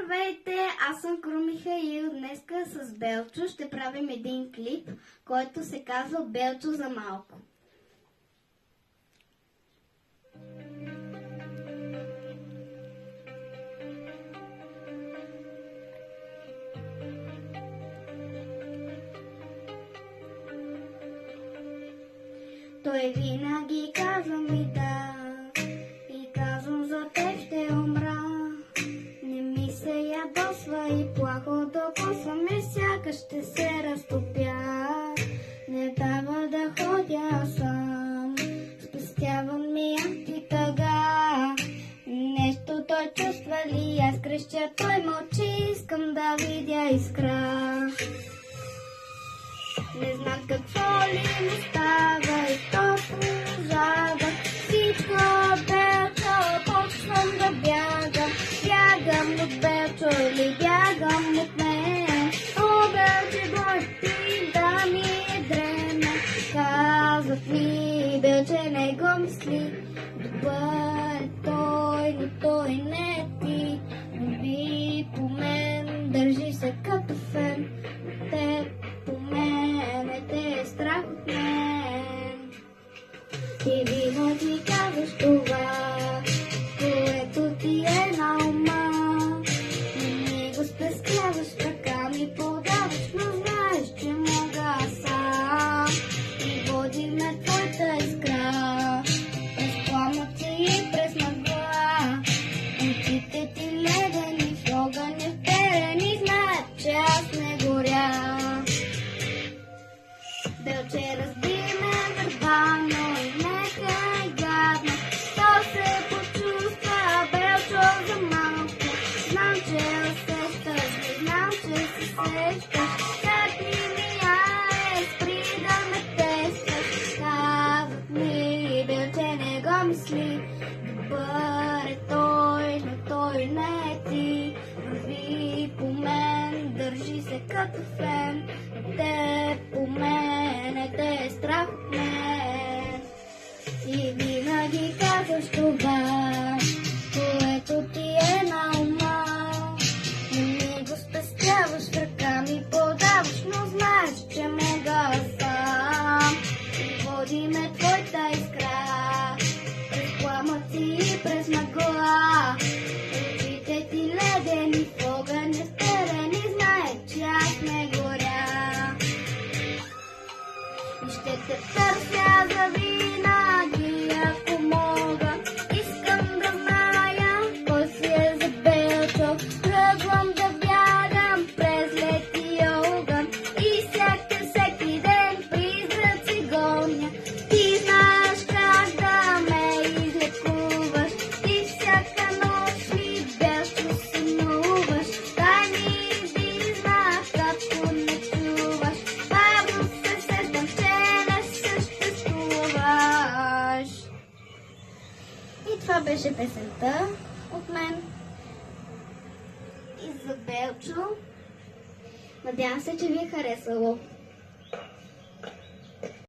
Здравейте, аз съм Крумиха и днеска с Белчо ще правим един клип, който се казва Белчо за малко. Той винаги казва ми да, и казвам за теб ще умра. Не ми се ядосва и плахо докосваме, сякаш ще се разтопя. Не дава да ходя сам, спестявам ми антитъга. Нещо той чувства ли, аз крещя, той мълчи, искам да видя искра. Не знам какво ли ми става и то продължава. Всичко Белчо, почвам да бягам. Бягам от Белчо или бягам от мен. О, Белче, бой ти да ми е дреме. Казват ми, Белче не го мисли. Добър е той, но той не е ти. Люби по мен, държи се като фен. Теб по мене те е страх от мен. Ти винаги казваш това, което ти е на ума. Не ми го спестяваш, така ми подаваш, но знаеш, че мога сам. И води ме твоята искра, през пламъци и през мъгла. Очите ти ледени, в огъня вперени, знаят, че аз не горя. Белче, разби ме вербално и нека е гадно. То се почувства, Белчо, за малко. Знам, че усещаш, не знам, че се сещаш. Как ли ми спри да ме тестваш. Казват ми, Белче не го мисли. Добър е той, но той не е ти. Върви по мен, държи се като фен. Те по мен, те е страх от мен. И винаги казваш това, което ти е на ума. Не ми го спестяваш, в ръка ми подаваш, но знаеш, че мога сам. И води ме твоята искра, през пламъци и през мъгла. Очите ти ледени, в огъня стерени, знаеш, че аз не горя. И ще те търся завинаги, ако мога. Искам да зная кой си е за Белчо. Тръгвам да бягам през лед и огън и всеки ден призраци гоня. Ти знаеш как да ме излекуваш, ти всяка нощ ми Белчо сънуваш. Дай ми издизна, като не чуваш. Бавно се сещам, че не съществуваш. И това беше песента от мен и за Белчо. Надявам се, че ви е харесало.